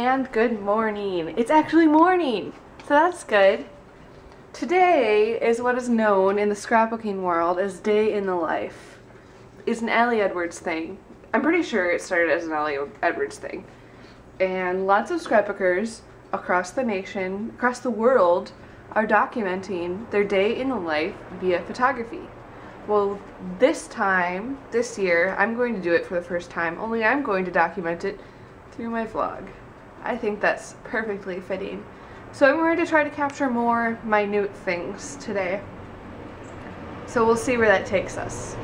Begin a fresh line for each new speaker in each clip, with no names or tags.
and good morning. It's actually morning, so that's good. Today is what is known in the scrapbooking world as Day in the Life. It's an Allie Edwards thing. I'm pretty sure it started as an Allie Edwards thing. And lots of scrapbookers across the nation, across the world, are documenting their day in the life via photography. Well, this year, I'm going to do it for the first time, only I'm going to document it through my vlog. I think that's perfectly fitting. So I'm going to try to capture more minute things today. So we'll see where that takes us.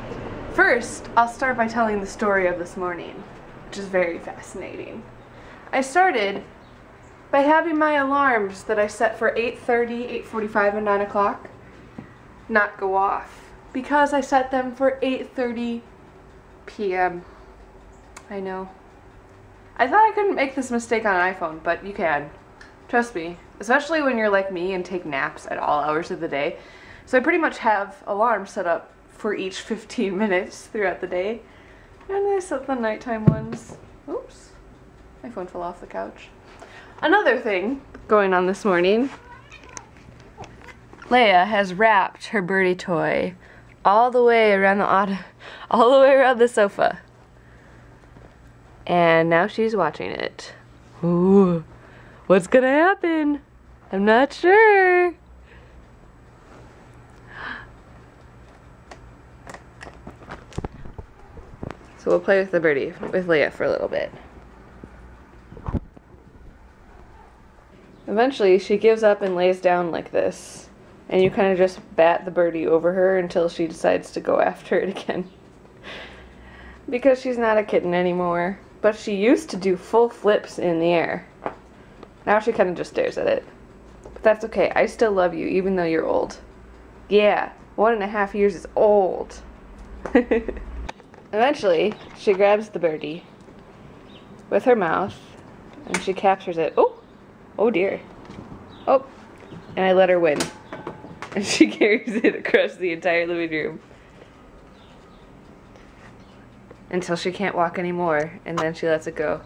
First, I'll start by telling the story of this morning, which is very fascinating. I started by having my alarms that I set for 8:30, 8:45, and 9 o'clock not go off because I set them for 8:30 p.m. I know. I thought I couldn't make this mistake on an iPhone, but you can. Trust me. Especially when you're like me and take naps at all hours of the day. So I pretty much have alarms set up for each 15 minutes throughout the day. And I set the nighttime ones. Oops. My phone fell off the couch. Another thing going on this morning. Leia has wrapped her birdie toy all the way around the sofa. And now she's watching it. Ooh, what's gonna happen? I'm not sure. So we'll play with the birdie with Leia for a little bit. Eventually she gives up and lays down like this, and you kind of just bat the birdie over her until she decides to go after it again. Because she's not a kitten anymore, but she used to do full flips in the air. Now she kind of just stares at it. But that's okay, I still love you even though you're old. Yeah, 1.5 years is old. Eventually she grabs the birdie with her mouth and she captures it. Oh dear. Oh, and I let her win. And she carries it across the entire living room. Until she can't walk anymore, and then she lets it go.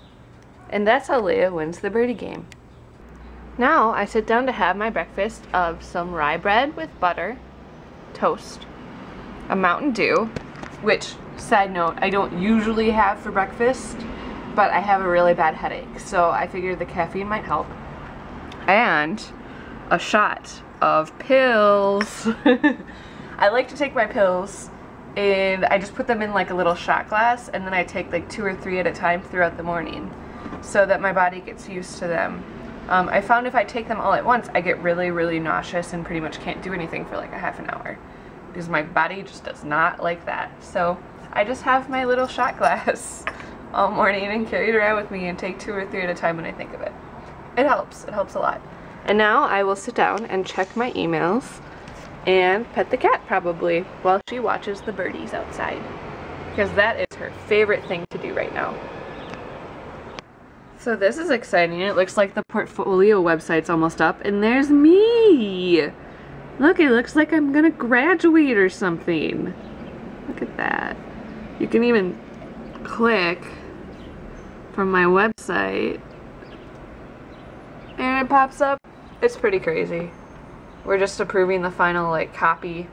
And that's how Leia wins the birdie game. Now I sit down to have my breakfast of some rye bread with butter, toast, a Mountain Dew, which, side note, I don't usually have for breakfast, but I have a really bad headache, so I figured the caffeine might help. And a shot of pills. I like to take my pills and I just put them in like a little shot glass, and then I take like 2 or 3 at a time throughout the morning so that my body gets used to them. I found if I take them all at once, I get really, really nauseous and pretty much can't do anything for like a half an hour because my body just does not like that. So I just have my little shot glass all morning and carry it around with me and take 2 or 3 at a time when I think of it. It helps a lot. And now I will sit down and check my emails and pet the cat probably while she watches the birdies outside, because that is her favorite thing to do right now. So this is exciting. It looks like the portfolio website's almost up, and there's me! Look, it looks like I'm gonna graduate or something. Look at that. You can even click from my website and it pops up. It's pretty crazy. We're just approving the final like copy,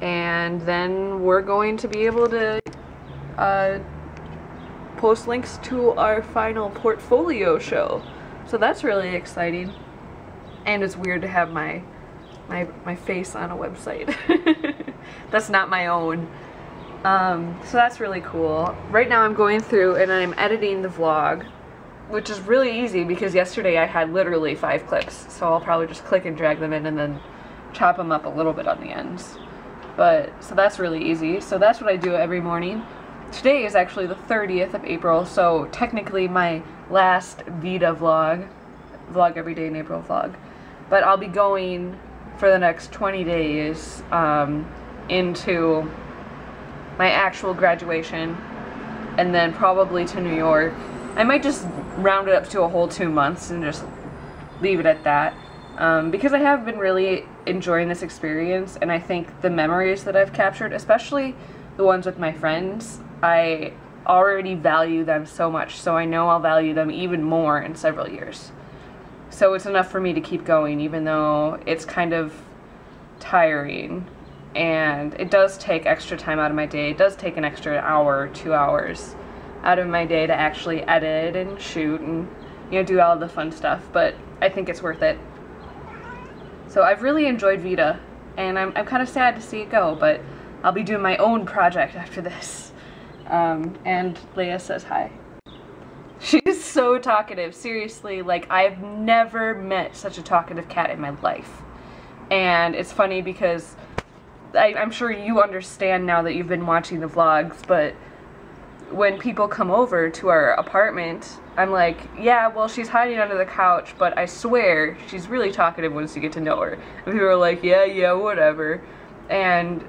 and then we're going to be able to post links to our final portfolio show. So that's really exciting. And it's weird to have my face on a website. That's not my own. So that's really cool. Right now I'm going through and I'm editing the vlog, which is really easy because yesterday I had literally 5 clips, so I'll probably just click and drag them in and then chop them up a little bit on the ends. So that's really easy. So that's what I do every morning. Today is actually the 30th of April, so technically my last VEDA vlog every day in April vlog. But I'll be going for the next 20 days into my actual graduation, and then probably to New York. I might just round it up to a whole 2 months and just leave it at that, because I have been really enjoying this experience, and I think the memories that I've captured, especially the ones with my friends, I already value them so much, so I know I'll value them even more in several years. So it's enough for me to keep going, even though it's kind of tiring, and it does take extra time out of my day. It does take an extra hour, 2 hours out of my day to actually edit and shoot and, you know, do all the fun stuff, but I think it's worth it. So I've really enjoyed VEDA, and I'm kind of sad to see it go, but I'll be doing my own project after this. And Leia says hi. She's so talkative, seriously, like I've never met such a talkative cat in my life. And it's funny because I'm sure you understand now that you've been watching the vlogs, but when people come over to our apartment, I'm like, yeah, well, she's hiding under the couch, but I swear she's really talkative once you get to know her. And people are like, yeah, whatever. And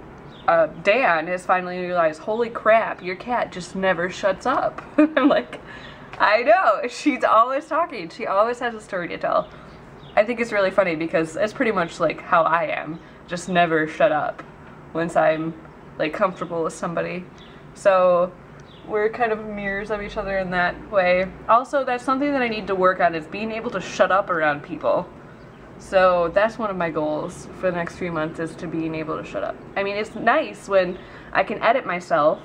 Dan has finally realized, holy crap, your cat just never shuts up. I'm like, I know, she's always talking. She always has a story to tell. I think it's really funny because it's pretty much like how I am, just never shut up once I'm like comfortable with somebody. So we're kind of mirrors of each other in that way. Also, that's something that I need to work on, is being able to shut up around people. So that's one of my goals for the next few months, is to being able to shut up. I mean, it's nice when I can edit myself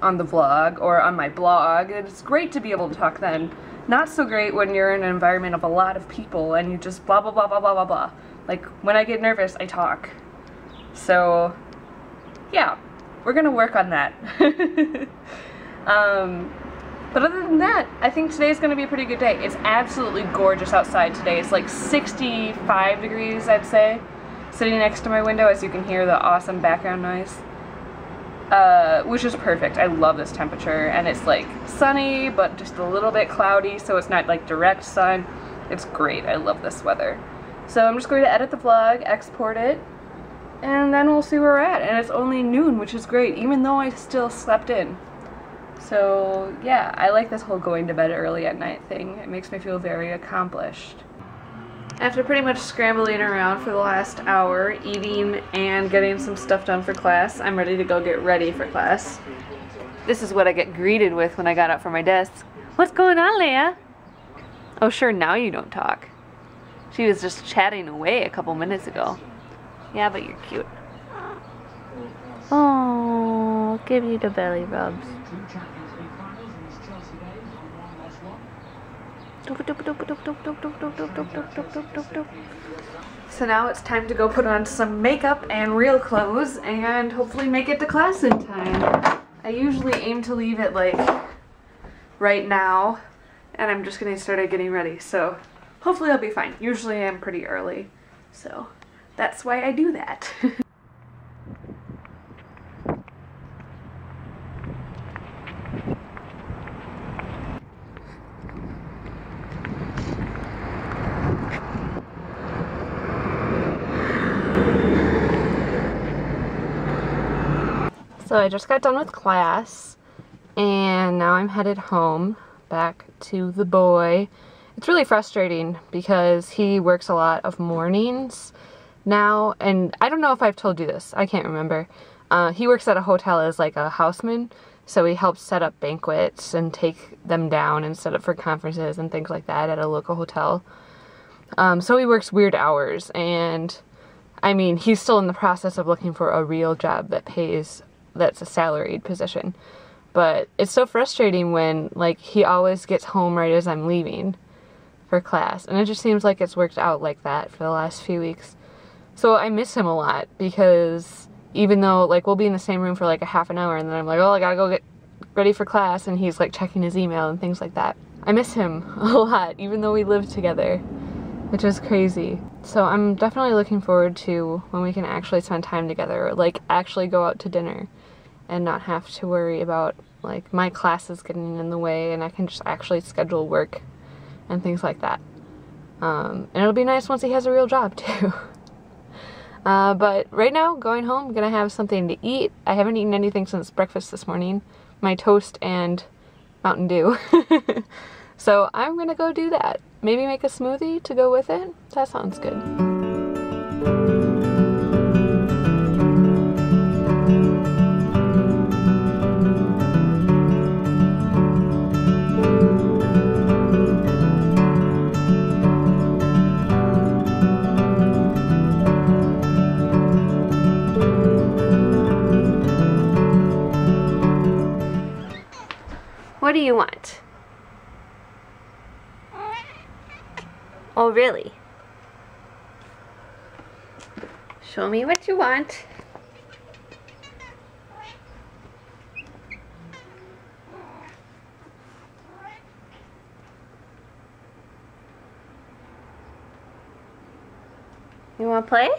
on the vlog or on my blog, and it's great to be able to talk then. Not so great when you're in an environment of a lot of people and you just blah blah blah blah blah blah blah. Like when I get nervous, I talk. So yeah, we're gonna work on that. But other than that, I think today's gonna be a pretty good day. It's absolutely gorgeous outside today. It's like 65 degrees, I'd say. Sitting next to my window, as you can hear the awesome background noise. Which is perfect. I love this temperature, and it's like sunny, but just a little bit cloudy, so it's not like direct sun. It's great. I love this weather. So I'm just going to edit the vlog, export it, and then we'll see where we're at. And it's only noon, which is great, even though I still slept in. So yeah, I like this whole going to bed early at night thing. It makes me feel very accomplished. After pretty much scrambling around for the last hour, eating and getting some stuff done for class, I'm ready to go get ready for class. This is what I get greeted with when I got up from my desk. What's going on, Leia? Oh sure, now you don't talk. She was just chatting away a couple minutes ago. Yeah, but you're cute. Oh, give you the belly rubs. So now it's time to go put on some makeup and real clothes and hopefully make it to class in time. I usually aim to leave it like right now, and I'm just gonna start getting ready, so hopefully I'll be fine. Usually I'm pretty early, so that's why I do that. So I just got done with class, and now I'm headed home, back to the boy. It's really frustrating because he works a lot of mornings now, and I don't know if I've told you this, I can't remember. He works at a hotel as like a houseman, so he helps set up banquets and take them down and set up for conferences and things like that at a local hotel. So he works weird hours, and I mean, he's still in the process of looking for a real job that pays, that's a salaried position. But it's so frustrating when, like, he always gets home right as I'm leaving for class, and it just seems like it's worked out like that for the last few weeks. So I miss him a lot, because even though, like, we'll be in the same room for like a half an hour, and then I'm like, oh, I gotta go get ready for class, and he's like checking his email and things like that. I miss him a lot, even though we live together, which is crazy. So I'm definitely looking forward to when we can actually spend time together, or like actually go out to dinner and not have to worry about like my classes getting in the way, and I can just actually schedule work and things like that. And it'll be nice once he has a real job too. But right now, going home, I'm gonna have something to eat. I haven't eaten anything since breakfast this morning. My toast and Mountain Dew. So I'm gonna go do that. Maybe make a smoothie to go with it. That sounds good.
What do you want? Oh, really? Show me what you want. You want to play?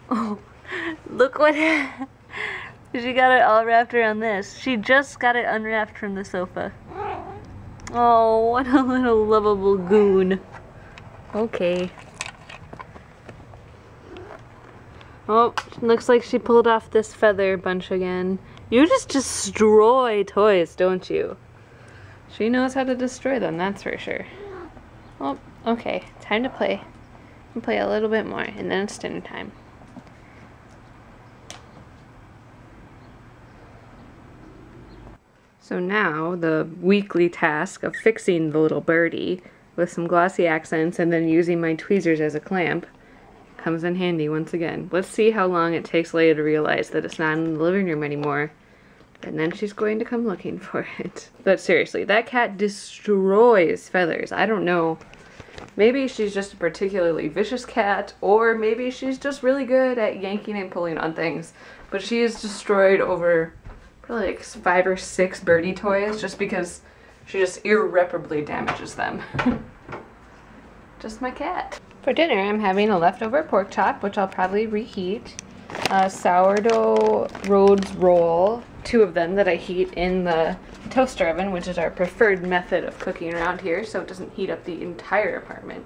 Oh, look what... She got it all wrapped around this. She just got it unwrapped from the sofa. Oh, what a little lovable goon. Okay. Oh, looks like she pulled off this feather bunch again. You just destroy toys, don't you? She knows how to destroy them, that's for sure. Oh, okay. Time to play. We'll play a little bit more, and then it's dinner time. So now, the weekly task of fixing the little birdie with some glossy accents and then using my tweezers as a clamp comes in handy once again. Let's see how long it takes Leia to realize that it's not in the living room anymore. And then she's going to come looking for it. But seriously, that cat destroys feathers. I don't know. Maybe she's just a particularly vicious cat, or maybe she's just really good at yanking and pulling on things. But she has destroyed over probably like 5 or 6 birdie toys just because she just irreparably damages them. Just my cat. For dinner, I'm having a leftover pork chop, which I'll probably reheat. A sourdough Rhodes roll, 2 of them that I heat in the toaster oven, which is our preferred method of cooking around here, so it doesn't heat up the entire apartment.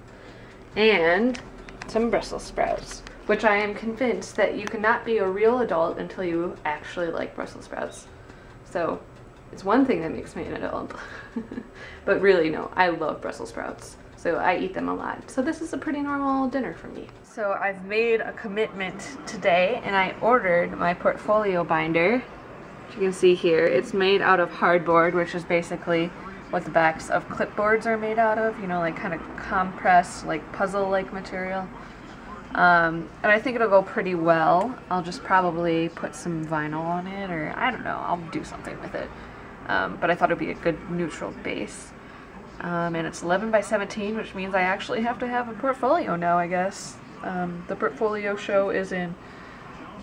And some Brussels sprouts, which I am convinced that you cannot be a real adult until you actually like Brussels sprouts. So it's one thing that makes me an adult. But really, no, I love Brussels sprouts. So I eat them a lot. So this is a pretty normal dinner for me. So I've made a commitment today and I ordered my portfolio binder. As you can see here, it's made out of hardboard, which is basically what the backs of clipboards are made out of, you know, like kind of compressed, like puzzle-like material. And I think it'll go pretty well. I'll just probably put some vinyl on it, or I don't know, I'll do something with it. But I thought it'd be a good neutral base. And it's 11 by 17, which means I actually have to have a portfolio now, I guess. The portfolio show is in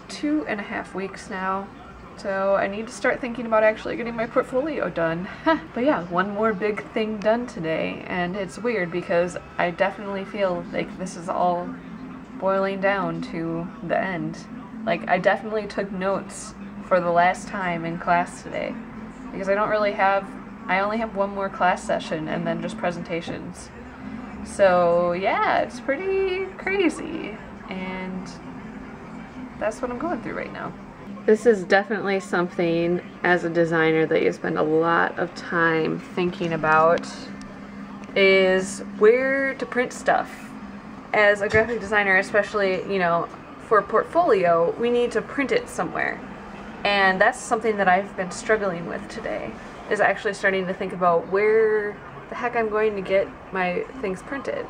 2.5 weeks now. So I need to start thinking about actually getting my portfolio done. But yeah, one more big thing done today, and it's weird because I definitely feel like this is all boiling down to the end. Like, I definitely took notes for the last time in class today, because I only have one more class session and then just presentations. So yeah, it's pretty crazy, and that's what I'm going through right now. This is definitely something as a designer that you spend a lot of time thinking about, is where to print stuff. As a graphic designer, especially, you know, for a portfolio, we need to print it somewhere. And that's something that I've been struggling with today, is actually starting to think about where the heck I'm going to get my things printed.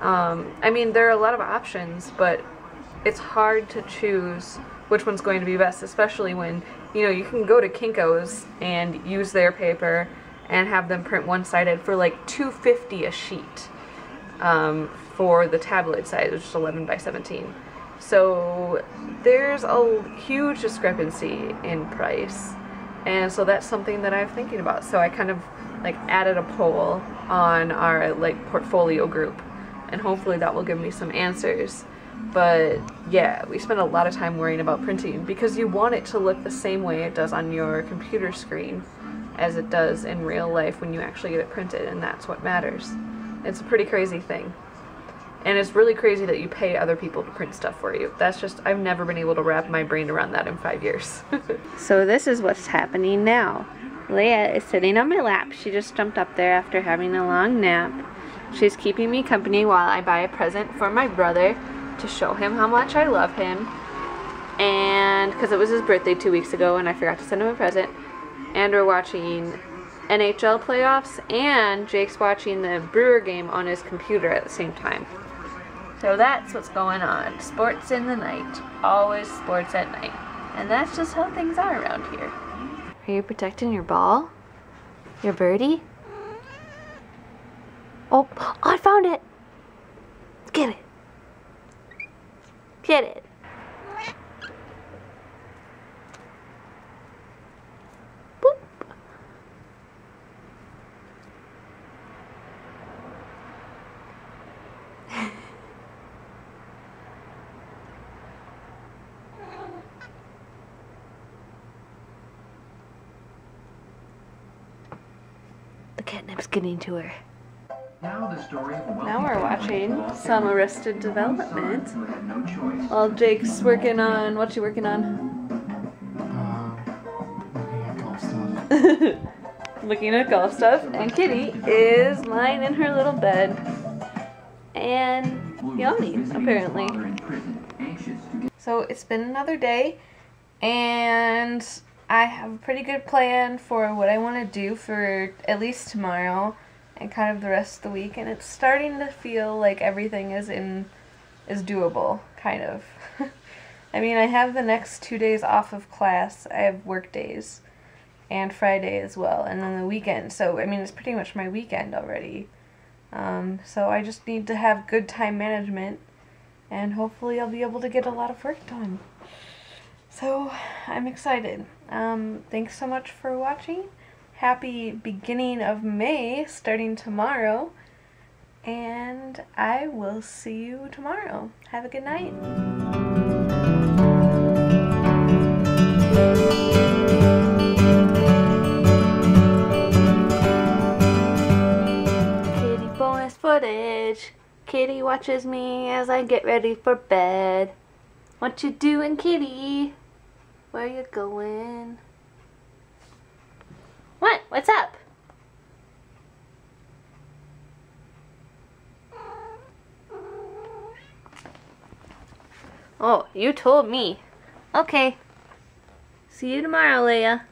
I mean, there are a lot of options, but it's hard to choose which one's going to be best, especially when, you know, you can go to Kinko's and use their paper and have them print one-sided for like $2.50 a sheet for the tabloid size, which is 11 by 17. So there's a huge discrepancy in price, and so that's something that I'm thinking about. So I kind of like added a poll on our like portfolio group, and hopefully that will give me some answers. But yeah, we spend a lot of time worrying about printing because you want it to look the same way it does on your computer screen as it does in real life when you actually get it printed, and that's what matters. It's a pretty crazy thing. And it's really crazy that you pay other people to print stuff for you. That's just, I've never been able to wrap my brain around that in 5 years. So this is what's happening now. Leia is sitting on my lap. She just jumped up there after having a long nap. She's keeping me company while I buy a present for my brother to show him how much I love him. And because it was his birthday 2 weeks ago and I forgot to send him a present. And we're watching NHL playoffs, and Jake's watching the Brewer game on his computer at the same time. So that's what's going on. Sports in the night. Always sports at night. And that's just how things are around here. Are you protecting your ball?
Your birdie? Oh, I found it! Get it! Get it! Boop! The catnip's getting to her. Now we're watching some Arrested Development. While Jake's working on, what's he working on?
Looking at golf stuff.
Looking at golf stuff. And Kitty is lying in her little bed and yawning, apparently. So it's been another day, and I have a pretty good plan for what I want to do for at least tomorrow and kind of the rest of the week, and it's starting to feel like everything is doable, kind of. I mean, I have the next 2 days off of class. I have work days and Friday as well, and then the weekend. So, I mean, it's pretty much my weekend already. So I just need to have good time management, and hopefully I'll be able to get a lot of work done. So, I'm excited. Thanks so much for watching. Happy beginning of May, starting tomorrow, and I will see you tomorrow. Have a good night. Kitty bonus footage. Kitty watches me as I get ready for bed. What you doing, Kitty? Where you going? What? What's up? Oh, you told me. Okay. See you tomorrow, Leia.